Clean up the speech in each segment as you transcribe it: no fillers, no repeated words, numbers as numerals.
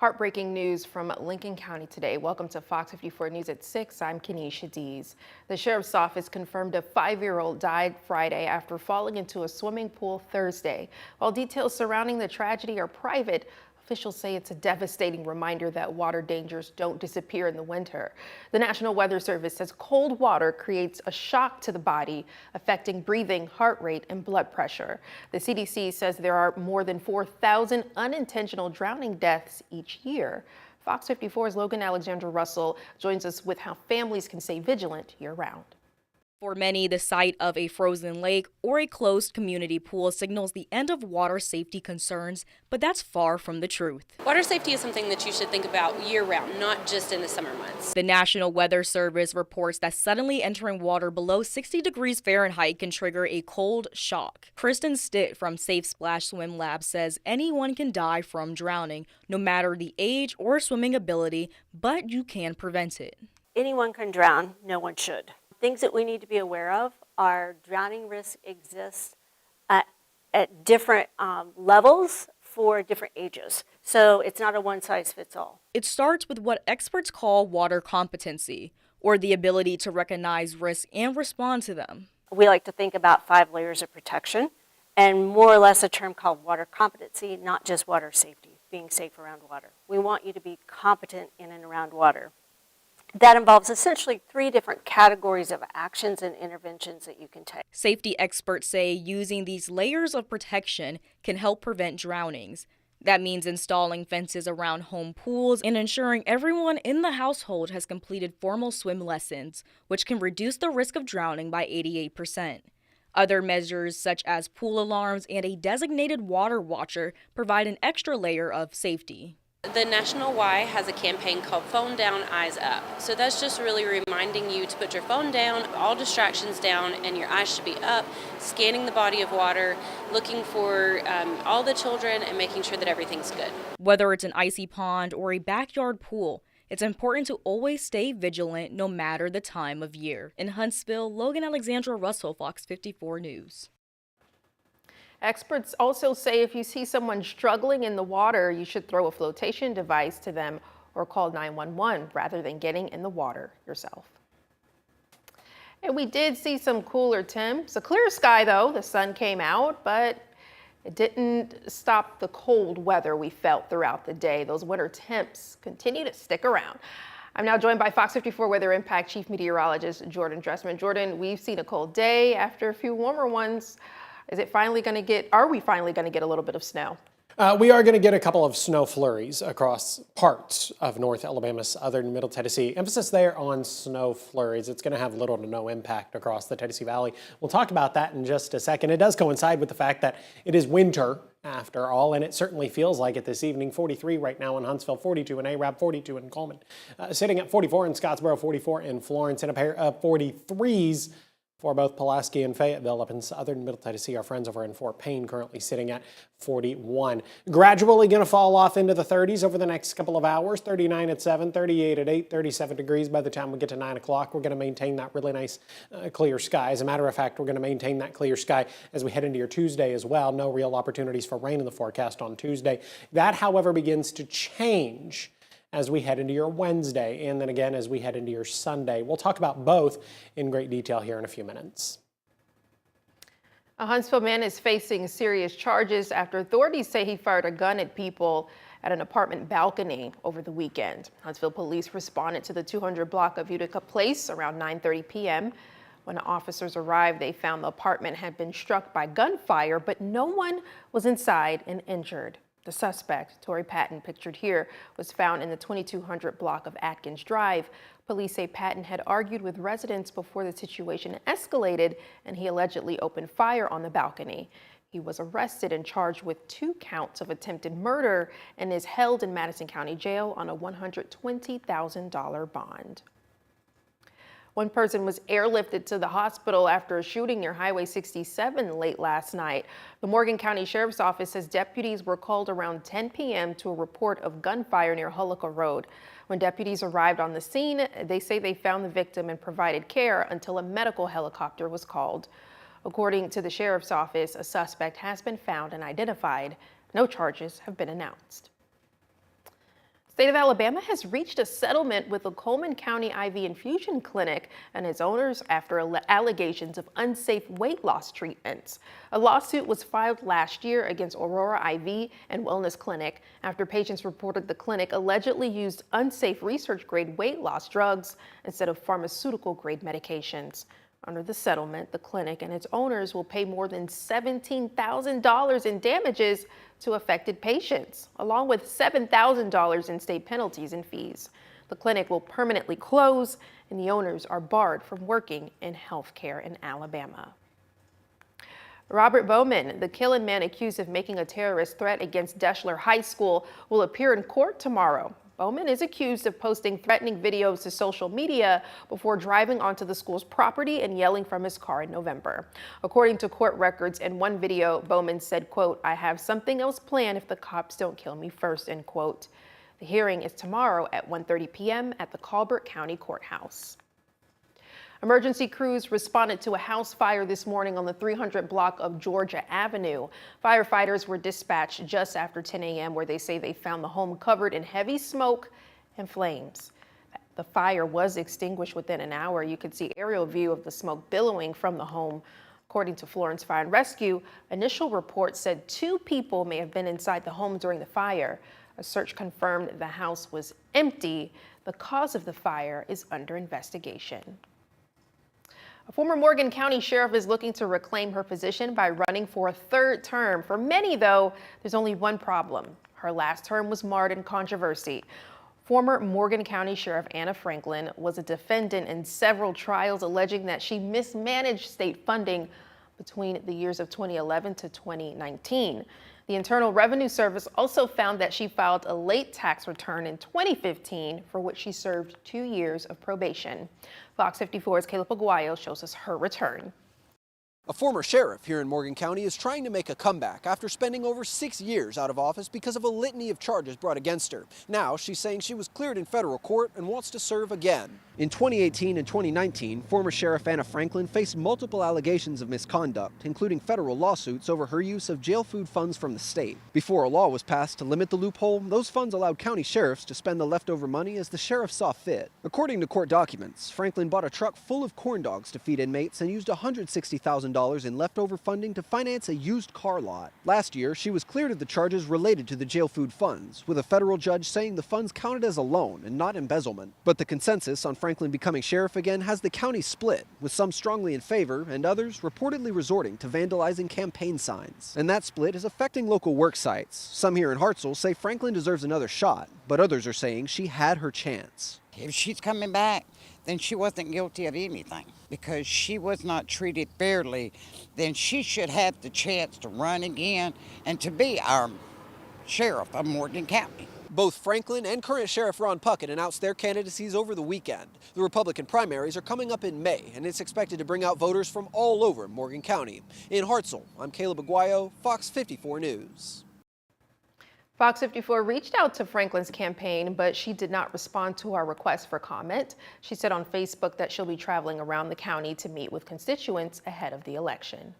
Heartbreaking news from Lincoln County today. Welcome to Fox 54 News at 6. I'm Kenesha Dees. The sheriff's office confirmed a 5-year-old died Friday after falling into a swimming pool Thursday. While details surrounding the tragedy are private, officials say it's a devastating reminder that water dangers don't disappear in the winter. The National Weather Service says cold water creates a shock to the body, affecting breathing, heart rate, and blood pressure. The CDC says there are more than 4,000 unintentional drowning deaths each year. Fox 54's Logan Alexandra Russell joins us with how families can stay vigilant year-round. For many, the sight of a frozen lake or a closed community pool signals the end of water safety concerns, but that's far from the truth. Water safety is something that you should think about year-round, not just in the summer months. The National Weather Service reports that suddenly entering water below 60 degrees Fahrenheit can trigger a cold shock. Kristen Stitt from Safe Splash Swim Lab says anyone can die from drowning, no matter the age or swimming ability, but you can prevent it. Anyone can drown, no one should. Things that we need to be aware of are drowning risk exists at different levels for different ages. So it's not a one-size-fits-all. It starts with what experts call water competency, or the ability to recognize risks and respond to them. We like to think about 5 layers of protection and more or less a term called water competency, not just water safety, being safe around water. We want you to be competent in and around water. That involves essentially 3 different categories of actions and interventions that you can take. Safety experts say using these layers of protection can help prevent drownings. That means installing fences around home pools and ensuring everyone in the household has completed formal swim lessons, which can reduce the risk of drowning by 88%. Other measures, such as pool alarms and a designated water watcher, provide an extra layer of safety. The National Y has a campaign called Phone Down, Eyes Up. So that's just really reminding you to put your phone down, all distractions down, and your eyes should be up, scanning the body of water, looking for all the children and making sure that everything's good. Whether it's an icy pond or a backyard pool, it's important to always stay vigilant no matter the time of year. In Huntsville, Logan Alexandra Russell, Fox 54 News. Experts also say if you see someone struggling in the water, you should throw a flotation device to them or call 911 rather than getting in the water yourself. And we did see some cooler temps. A clear sky though, the sun came out, but it didn't stop the cold weather we felt throughout the day. Those winter temps continue to stick around. I'm now joined by Fox 54 Weather Impact Chief Meteorologist Jordan Dressman. Jordan, we've seen a cold day after a few warmer ones. Are we finally going to get a little bit of snow? We are going to get a couple of snow flurries across parts of North Alabama, southern Middle Tennessee. Emphasis there on snow flurries. It's going to have little to no impact across the Tennessee Valley. We'll talk about that in just a second. It does coincide with the fact that it is winter after all, and it certainly feels like it this evening. 43 right now in Huntsville, 42 in Arab, 42 in Coleman. Sitting at 44 in Scottsboro, 44 in Florence, and a pair of 43s for both Pulaski and Fayetteville up in southern Middle Tennessee. Our friends over in Fort Payne currently sitting at 41. Gradually going to fall off into the 30s over the next couple of hours. 39 at 7, 38 at 8, 37 degrees by the time we get to 9 o'clock. We're going to maintain that really nice clear sky. As a matter of fact, we're going to maintain that clear sky as we head into your Tuesday as well. No real opportunities for rain in the forecast on Tuesday. That, however, begins to change as we head into your Wednesday, and then again as we head into your Sunday. We'll talk about both in great detail here in a few minutes. A Huntsville man is facing serious charges after authorities say he fired a gun at people at an apartment balcony over the weekend. Huntsville police responded to the 200 block of Utica Place around 9:30 p.m. When officers arrived, they found the apartment had been struck by gunfire, but no one was inside and injured. The suspect, Torrey Patton, pictured here, was found in the 2200 block of Atkins Drive. Police say Patton had argued with residents before the situation escalated, and he allegedly opened fire on the balcony. He was arrested and charged with 2 counts of attempted murder and is held in Madison County Jail on a $120,000 bond. One person was airlifted to the hospital after a shooting near Highway 67 late last night. The Morgan County Sheriff's Office says deputies were called around 10 p.m. to a report of gunfire near Hullica Road. When deputies arrived on the scene, they say they found the victim and provided care until a medical helicopter was called. According to the Sheriff's Office, a suspect has been found and identified. No charges have been announced. State of Alabama has reached a settlement with the Coleman County IV Infusion Clinic and its owners after allegations of unsafe weight loss treatments. A lawsuit was filed last year against Aurora IV and Wellness Clinic after patients reported the clinic allegedly used unsafe research-grade weight loss drugs instead of pharmaceutical-grade medications. Under the settlement, the clinic and its owners will pay more than $17,000 in damages to affected patients, along with $7,000 in state penalties and fees. The clinic will permanently close, and the owners are barred from working in healthcare in Alabama. Robert Bowman, the killing man accused of making a terrorist threat against Deschler High School, will appear in court tomorrow. Bowman is accused of posting threatening videos to social media before driving onto the school's property and yelling from his car in November. According to court records, in one video, Bowman said, quote, "I have something else planned if the cops don't kill me first," end quote. The hearing is tomorrow at 1:30 p.m. at the Colbert County Courthouse. Emergency crews responded to a house fire this morning on the 300 block of Georgia Avenue. Firefighters were dispatched just after 10 a.m. where they say they found the home covered in heavy smoke and flames. The fire was extinguished within an hour. You could see aerial view of the smoke billowing from the home. According to Florence Fire and Rescue, initial reports said 2 people may have been inside the home during the fire. A search confirmed the house was empty. The cause of the fire is under investigation. A former Morgan County sheriff is looking to reclaim her position by running for a 3rd term. For many, though, there's only one problem. Her last term was marred in controversy. Former Morgan County Sheriff Anna Franklin was a defendant in several trials alleging that she mismanaged state funding between the years of 2011 to 2019. The Internal Revenue Service also found that she filed a late tax return in 2015 for which she served 2 years of probation. Fox 54's Caleb Aguayo shows us her return. A former sheriff here in Morgan County is trying to make a comeback after spending over 6 years out of office because of a litany of charges brought against her. Now she's saying she was cleared in federal court and wants to serve again. In 2018 and 2019, former Sheriff Anna Franklin faced multiple allegations of misconduct, including federal lawsuits over her use of jail food funds from the state. Before a law was passed to limit the loophole, those funds allowed county sheriffs to spend the leftover money as the sheriff saw fit. According to court documents, Franklin bought a truck full of corn dogs to feed inmates and used $160,000 in leftover funding to finance a used car lot. Last year, she was cleared of the charges related to the jail food funds, with a federal judge saying the funds counted as a loan and not embezzlement. But the consensus on Franklin becoming sheriff again has the county split, with some strongly in favor and others reportedly resorting to vandalizing campaign signs. And that split is affecting local work sites. Some here in Hartselle say Franklin deserves another shot, but others are saying she had her chance. If she's coming back, then she wasn't guilty of anything because she was not treated fairly. Then she should have the chance to run again and to be our sheriff of Morgan County. Both Franklin and current Sheriff Ron Puckett announced their candidacies over the weekend. The Republican primaries are coming up in May, and it's expected to bring out voters from all over Morgan County. In Hartselle, I'm Caleb Aguayo, Fox 54 News. Fox 54 reached out to Franklin's campaign, but she did not respond to our request for comment. She said on Facebook that she'll be traveling around the county to meet with constituents ahead of the election.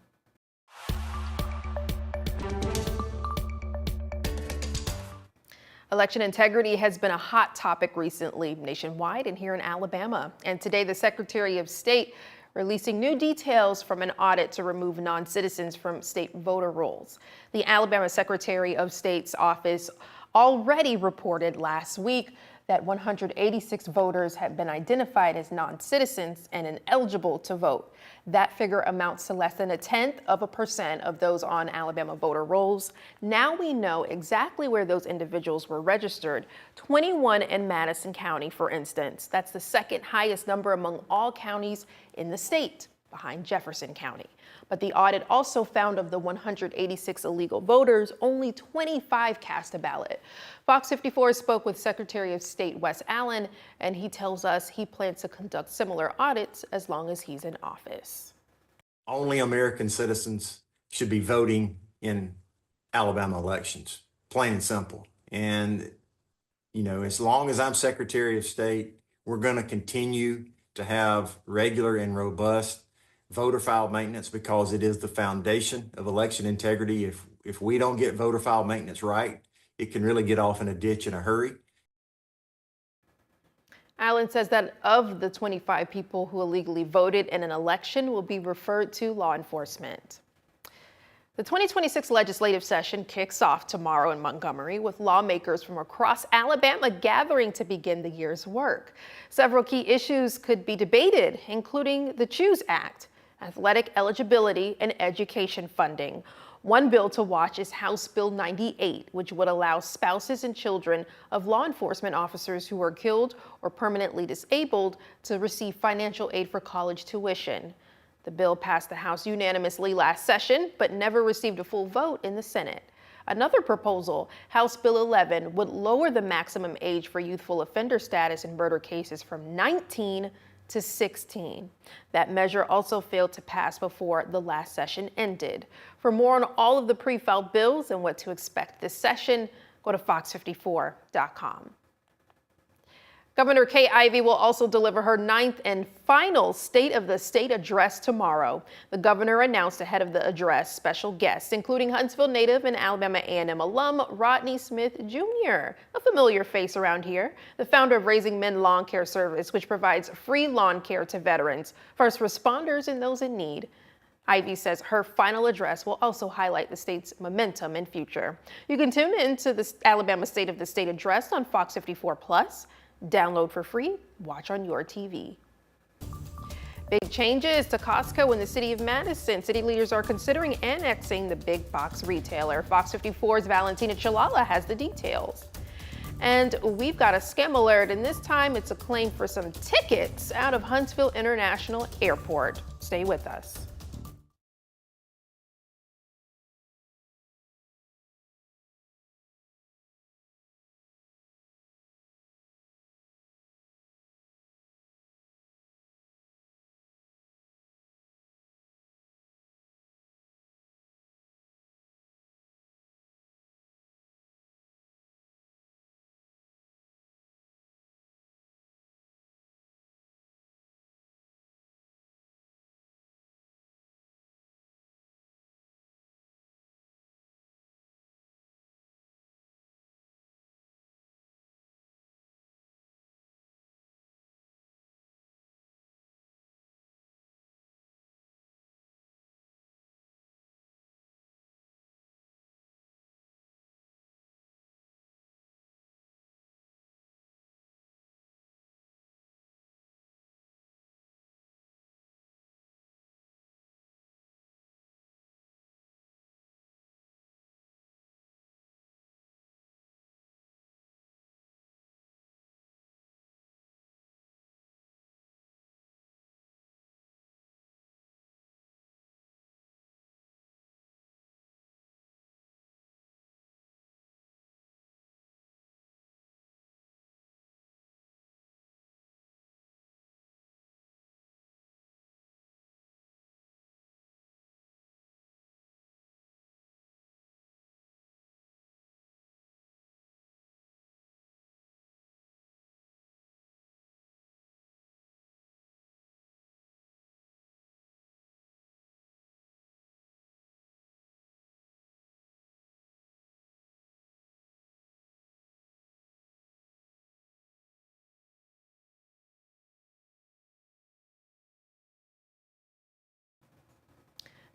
Election integrity has been a hot topic recently nationwide and here in Alabama. And today, the Secretary of State releasing new details from an audit to remove non-citizens from state voter rolls. The Alabama Secretary of State's office already reported last week that 186 voters have been identified as non-citizens and ineligible to vote. That figure amounts to less than 0.1% of those on Alabama voter rolls. Now we know exactly where those individuals were registered. 21 in Madison County, for instance. That's the second highest number among all counties in the state, behind Jefferson County. But the audit also found of the 186 illegal voters, only 25 cast a ballot. Fox 54 spoke with Secretary of State Wes Allen, and he tells us he plans to conduct similar audits as long as he's in office. Only American citizens should be voting in Alabama elections, plain and simple. And, you know, as long as I'm Secretary of State, we're going to continue to have regular and robust voter file maintenance because it is the foundation of election integrity. If we don't get voter file maintenance right, it can really get off in a ditch in a hurry. Allen says that of the 25 people who illegally voted in an election will be referred to law enforcement. The 2026 legislative session kicks off tomorrow in Montgomery with lawmakers from across Alabama gathering to begin the year's work. Several key issues could be debated, including the CHOOSE Act, athletic eligibility, and education funding. One bill to watch is House Bill 98, which would allow spouses and children of law enforcement officers who were killed or permanently disabled to receive financial aid for college tuition. The bill passed the House unanimously last session, but never received a full vote in the Senate. Another proposal, House Bill 11, would lower the maximum age for youthful offender status in murder cases from 19 to 16. That measure also failed to pass before the last session ended. For more on all of the pre-filed bills and what to expect this session, go to FOX54.com. Governor Kay Ivey will also deliver her 9th and final State of the State address tomorrow. The governor announced ahead of the address special guests, including Huntsville native and Alabama A&M alum Rodney Smith Jr., a familiar face around here, the founder of Raising Men Lawn Care Service, which provides free lawn care to veterans, first responders, and those in need. Ivey says her final address will also highlight the state's momentum and future. You can tune in to the Alabama State of the State address on Fox 54 Plus. Download for free, watch on your TV. Big changes to Costco in the city of Madison. City leaders are considering annexing the big box retailer. Fox 54's Valentina Chalala has the details. And we've got a scam alert, and this time it's a claim for some tickets out of Huntsville International Airport. Stay with us.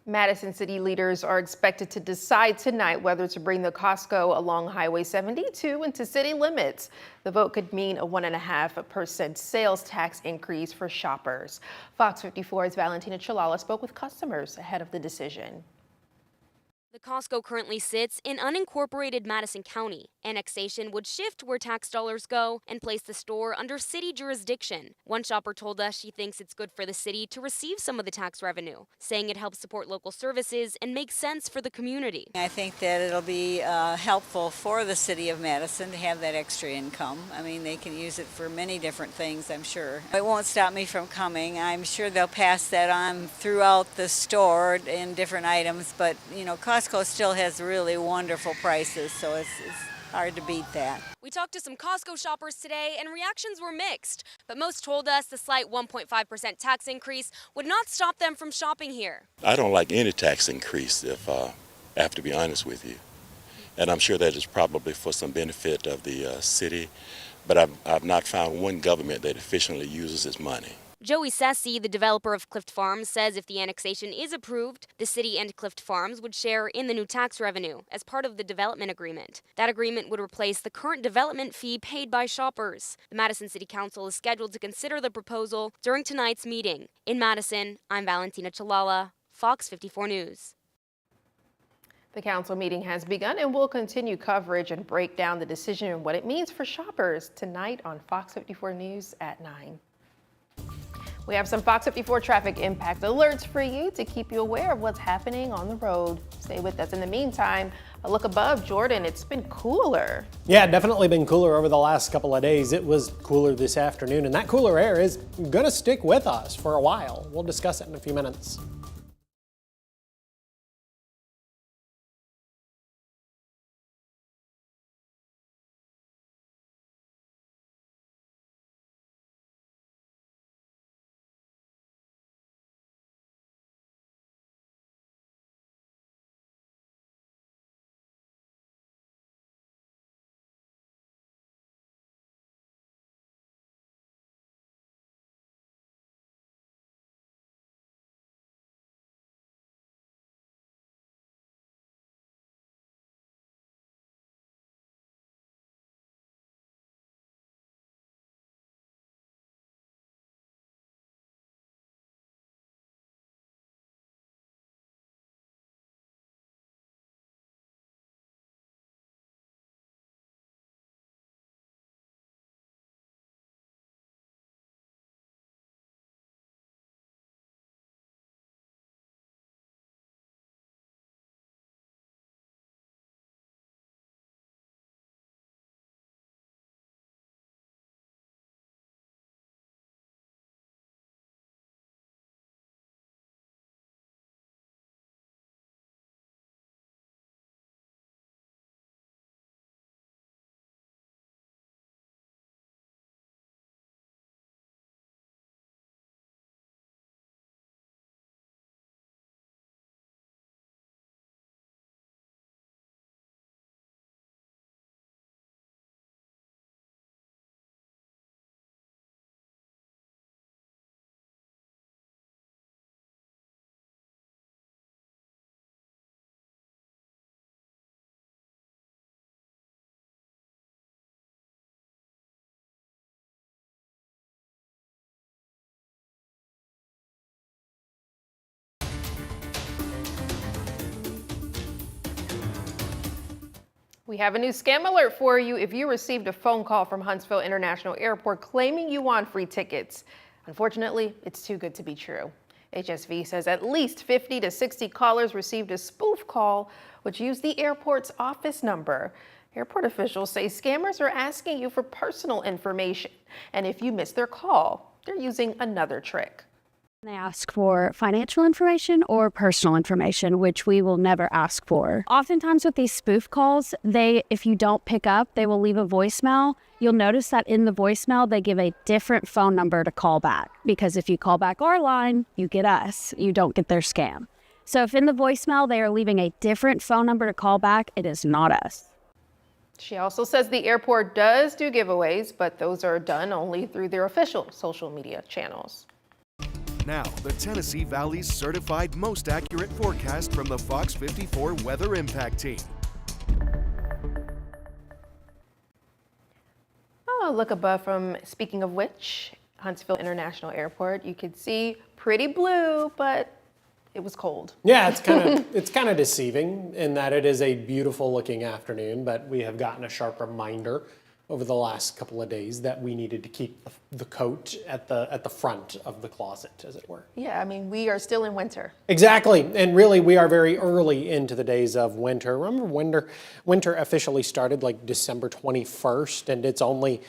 Madison city leaders are expected to decide tonight whether to bring the Costco along Highway 72 into city limits. The vote could mean a 1.5% sales tax increase for shoppers. Fox 54's Valentina Chalala spoke with customers ahead of the decision. The Costco currently sits in unincorporated Madison County. Annexation would shift where tax dollars go and place the store under city jurisdiction. One shopper told us she thinks it's good for the city to receive some of the tax revenue, saying it helps support local services and makes sense for the community. I think that it'll be helpful for the city of Madison to have that extra income. I mean, they can use it for many different things, I'm sure. It won't stop me from coming. I'm sure they'll pass that on throughout the store in different items, but you know, Costco still has really wonderful prices, so it's hard to beat that. We talked to some Costco shoppers today and reactions were mixed, but most told us the slight 1.5% tax increase would not stop them from shopping here. I don't like any tax increase, if I have to be honest with you. And I'm sure that is probably for some benefit of the city, but I've not found one government that efficiently uses its money. Joey Sessi, the developer of Clift Farms, says if the annexation is approved, the city and Clift Farms would share in the new tax revenue as part of the development agreement. That agreement would replace the current development fee paid by shoppers. The Madison City Council is scheduled to consider the proposal during tonight's meeting. In Madison, I'm Valentina Chalala, Fox 54 News. The council meeting has begun and will continue coverage and break down the decision and what it means for shoppers tonight on Fox 54 News at 9. We have some Fox 54 traffic impact alerts for you to keep you aware of what's happening on the road. Stay with us. In the meantime, a look above, Jordan, it's been cooler. Yeah, definitely been cooler over the last couple of days. It was cooler this afternoon, and that cooler air is going to stick with us for a while. We'll discuss it in a few minutes. We have a new scam alert for you if you received a phone call from Huntsville International Airport claiming you won free tickets. Unfortunately, it's too good to be true. HSV says at least 50 to 60 callers received a spoof call which used the airport's office number. Airport officials say scammers are asking you for personal information, and if you miss their call, they're using another trick. They ask for financial information or personal information, which we will never ask for. Oftentimes with these spoof calls, if you don't pick up, they will leave a voicemail. You'll notice that in the voicemail, they give a different phone number to call back, because if you call back our line, you get us. You don't get their scam. So if in the voicemail they are leaving a different phone number to call back, it is not us. She also says the airport does do giveaways, but those are done only through their official social media channels. Now, the Tennessee Valley's certified most accurate forecast from the Fox 54 Weather Impact Team. Oh, look above from, speaking of which, Huntsville International Airport. You could see pretty blue, but it was cold. Yeah, it's kind of deceiving in that it is a beautiful looking afternoon, but we have gotten a sharp reminder over the last couple of days that we needed to keep the coat at the front of the closet, as it were. Yeah, I mean, we are still in winter. Exactly, and really we are very early into the days of winter. Remember, winter officially started like December 21st, and it's only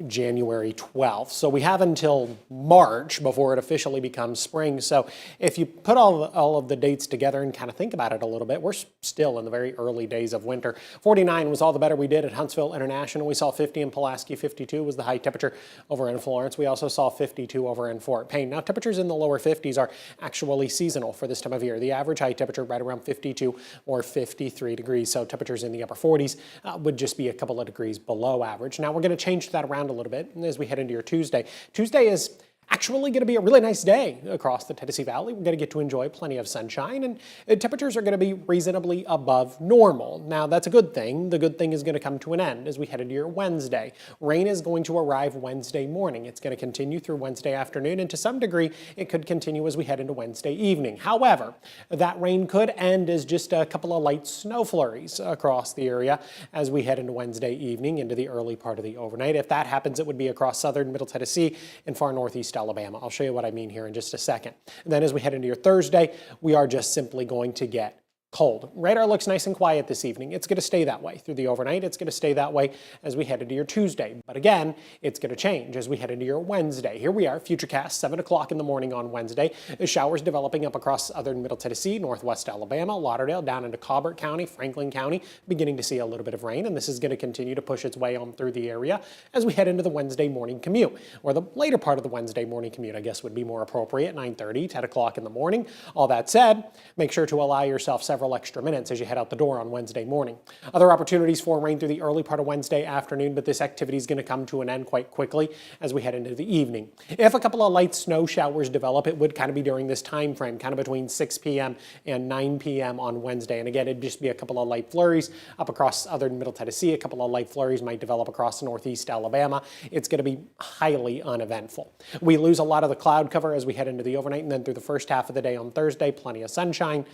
January 12th. So we have until March before it officially becomes spring. So if you put all of the dates together and kind of think about it a little bit, we're still in the very early days of winter. 49 was all the better we did at Huntsville International. We saw 50 50 in Pulaski, 52 was the high temperature over in Florence. We also saw 52 over in Fort Payne. Now, temperatures in the lower 50s are actually seasonal for this time of year. The average high temperature right around 52 or 53 degrees. So temperatures in the upper 40s would just be a couple of degrees below average. Now, we're going to change that around a little bit as we head into your Tuesday. Tuesday is actually going to be a really nice day across the Tennessee Valley. We're going to get to enjoy plenty of sunshine, and temperatures are going to be reasonably above normal. Now, that's a good thing. The good thing is going to come to an end as we head into your Wednesday. Rain is going to arrive Wednesday morning. It's going to continue through Wednesday afternoon, and to some degree, it could continue as we head into Wednesday evening. However, that rain could end as just a couple of light snow flurries across the area as we head into Wednesday evening into the early part of the overnight. If that happens, it would be across southern Middle Tennessee and far northeast Alabama. I'll show you what I mean here in just a second. And then as we head into your Thursday, we are just simply going to get cold. Radar looks nice and quiet this evening. It's going to stay that way through the overnight. It's going to stay that way as we head into your Tuesday. But again, it's going to change as we head into your Wednesday. Here we are, Futurecast, 7 o'clock in the morning on Wednesday. Showers developing up across southern Middle Tennessee, northwest Alabama, Lauderdale, down into Colbert County, Franklin County, beginning to see a little bit of rain. And this is going to continue to push its way on through the area as we head into the Wednesday morning commute, or the later part of the Wednesday morning commute, I guess would be more appropriate, 9:30, 10 o'clock in the morning. All that said, make sure to allow yourself several extra minutes as you head out the door on Wednesday morning. Other opportunities for rain through the early part of Wednesday afternoon, but this activity is going to come to an end quite quickly as we head into the evening. If a couple of light snow showers develop, it would kind of be during this time frame, kind of between 6 p.m. and 9 p.m. on Wednesday. And again, it'd just be a couple of light flurries up across southern Middle Tennessee. A couple of light flurries might develop across northeast Alabama. It's going to be highly uneventful. We lose a lot of the cloud cover as we head into the overnight, and then through the first half of the day on Thursday, plenty of sunshine.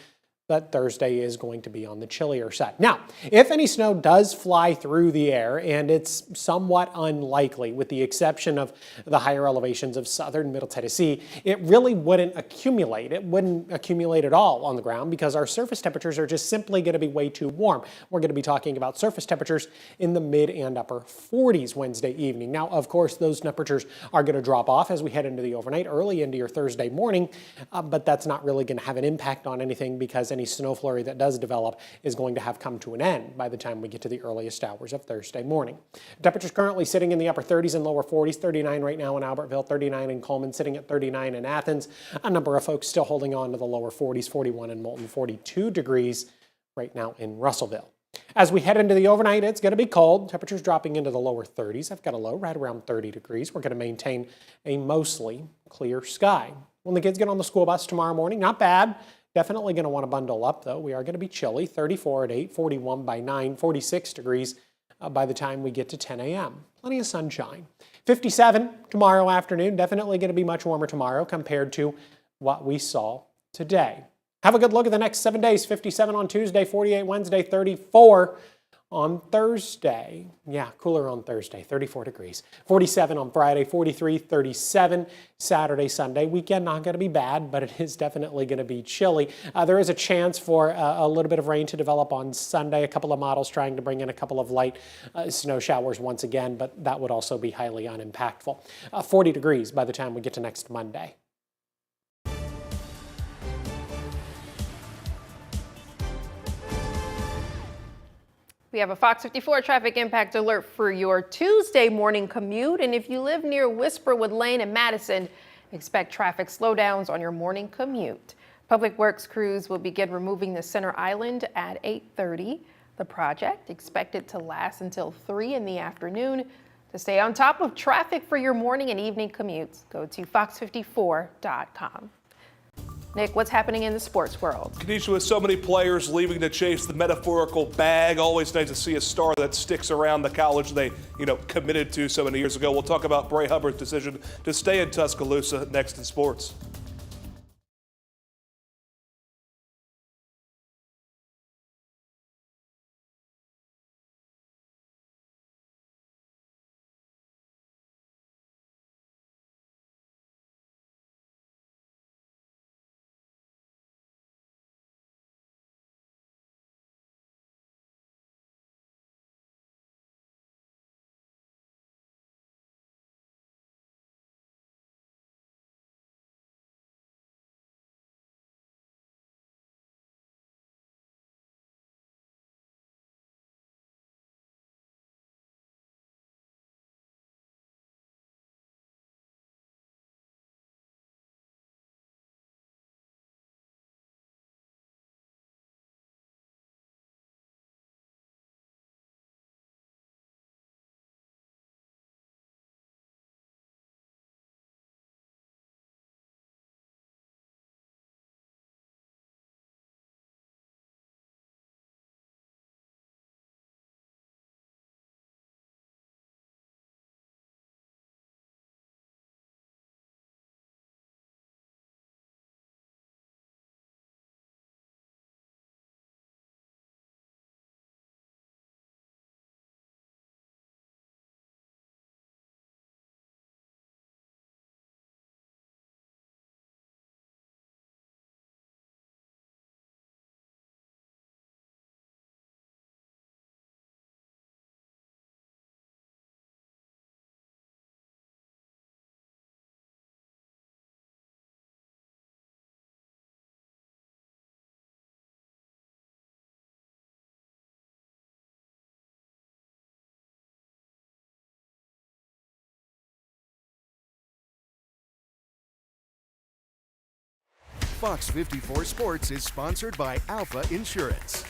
But Thursday is going to be on the chillier side. Now, if any snow does fly through the air, and it's somewhat unlikely with the exception of the higher elevations of southern Middle Tennessee, it really wouldn't accumulate. It wouldn't accumulate at all on the ground because our surface temperatures are just simply going to be way too warm. We're going to be talking about surface temperatures in the mid and upper 40s Wednesday evening. Now, of course, those temperatures are going to drop off as we head into the overnight, early into your Thursday morning, but that's not really going to have an impact on anything because any snow flurry that does develop is going to have come to an end by the time we get to the earliest hours of Thursday morning. Temperatures currently sitting in the upper 30s and lower 40s, 39 right now in Albertville, 39 in Coleman, sitting at 39 in Athens. A number of folks still holding on to the lower 40s, 41 in Moulton, 42 degrees right now in Russellville. As we head into the overnight, it's going to be cold. Temperatures dropping into the lower 30s. I've got a low right around 30 degrees. We're going to maintain a mostly clear sky. When the kids get on the school bus tomorrow morning, not bad. Definitely going to want to bundle up, though. We are going to be chilly, 34 at 8, 41 by 9, 46 degrees by the time we get to 10 a.m. Plenty of sunshine. 57 tomorrow afternoon. Definitely going to be much warmer tomorrow compared to what we saw today. Have a good look at the next 7 days. 57 on Tuesday, 48 Wednesday, 34 on Thursday. Yeah, cooler on Thursday, 34 degrees. 47 on Friday, 43, 37 Saturday, Sunday. Weekend not going to be bad, but it is definitely going to be chilly. There is a chance for a little bit of rain to develop on Sunday. A couple of models trying to bring in a couple of light snow showers once again, but that would also be highly unimpactful. 40 degrees by the time we get to next Monday. We have a Fox 54 traffic impact alert for your Tuesday morning commute. And if you live near Whisperwood Lane in Madison, expect traffic slowdowns on your morning commute. Public Works crews will begin removing the center island at 8:30. The project expected to last until 3 in the afternoon. To stay on top of traffic for your morning and evening commutes, go to fox54.com. Nick, what's happening in the sports world? Kanisha, with so many players leaving to chase the metaphorical bag, always nice to see a star that sticks around the college they, committed to so many years ago. We'll talk about Bray Hubbard's decision to stay in Tuscaloosa next in sports. Fox 54 Sports is sponsored by Alpha Insurance.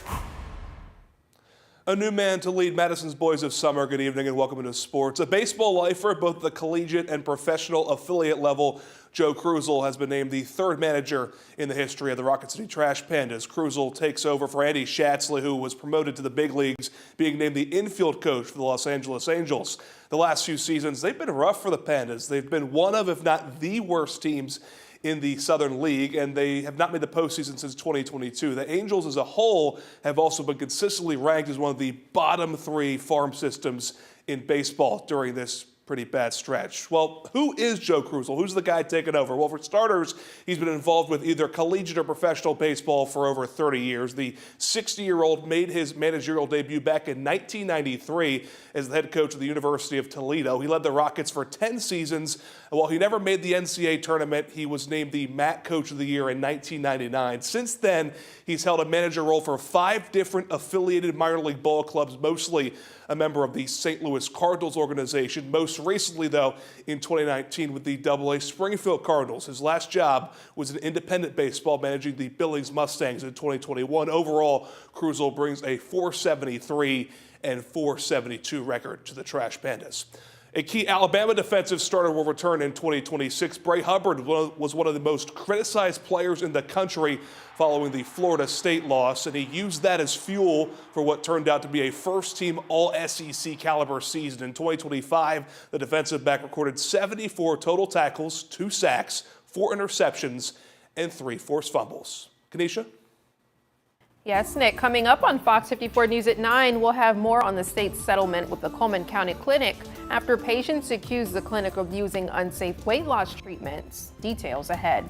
A new man to lead Madison's Boys of Summer. Good evening and welcome into sports. A baseball lifer at both the collegiate and professional affiliate level, Joe Krusel has been named the third manager in the history of the Rocket City Trash Pandas. Krusel takes over for Andy Schatzley, who was promoted to the big leagues, being named the infield coach for the Los Angeles Angels. The last few seasons, they've been rough for the Pandas. They've been one of, if not the worst teams in the Southern League, and they have not made the postseason since 2022. The Angels as a whole have also been consistently ranked as one of the bottom 3 farm systems in baseball during this pretty bad stretch. Well, who is Joe Krusel? Who's the guy taking over? Well, for starters, he's been involved with either collegiate or professional baseball for over 30 years. The 60-year-old made his managerial debut back in 1993 as the head coach of the University of Toledo. He led the Rockets for 10 seasons. And while he never made the NCAA tournament, he was named the MAC Coach of the Year in 1999. Since then, he's held a manager role for 5 different affiliated minor league ball clubs, mostly a member of the St. Louis Cardinals organization. Most recently, though, in 2019 with the AA Springfield Cardinals. His last job was in independent baseball, managing the Billings Mustangs in 2021. Overall, Krusel brings a .473 and .472 record to the Trash Pandas. A key Alabama defensive starter will return in 2026. Bray Hubbard was one of the most criticized players in the country following the Florida State loss, and he used that as fuel for what turned out to be a first-team All-SEC caliber season. In 2025, the defensive back recorded 74 total tackles, 2 sacks, 4 interceptions, and 3 forced fumbles. Kanisha? Yes, Nick. Coming up on Fox 54 News at 9, we'll have more on the state's settlement with the Coleman County Clinic after patients accuse the clinic of using unsafe weight loss treatments. Details ahead.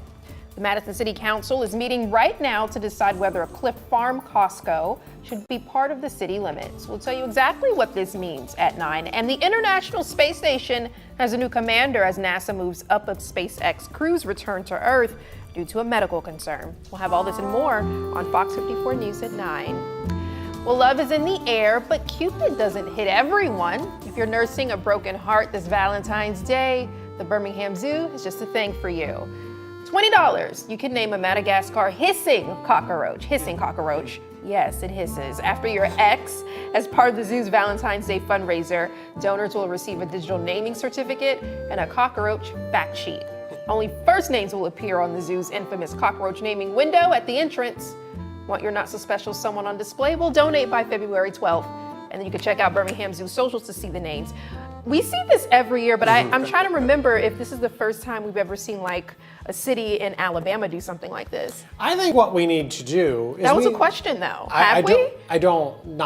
The Madison City Council is meeting right now to decide whether a Cliff Farm Costco should be part of the city limits. We'll tell you exactly what this means at 9. And the International Space Station has a new commander as NASA moves up a SpaceX crew's return to Earth due to a medical concern. We'll have all this and more on Fox 54 News at 9. Well, love is in the air, but Cupid doesn't hit everyone. If you're nursing a broken heart this Valentine's Day, the Birmingham Zoo has just a thing for you. $20, you can name a Madagascar hissing cockroach. Yes, it hisses. After your ex, as part of the zoo's Valentine's Day fundraiser, donors will receive a digital naming certificate and a cockroach fact sheet. Only first names will appear on the zoo's infamous cockroach naming window at the entrance. Want your not-so-special someone on display? Well, donate by February 12th, and then you can check out Birmingham Zoo socials to see the names. We see this every year, but I'm trying to remember if this is the first time we've ever seen like a city in Alabama do something like this. I think what we need to do is that was a question, though. Have we? I don't.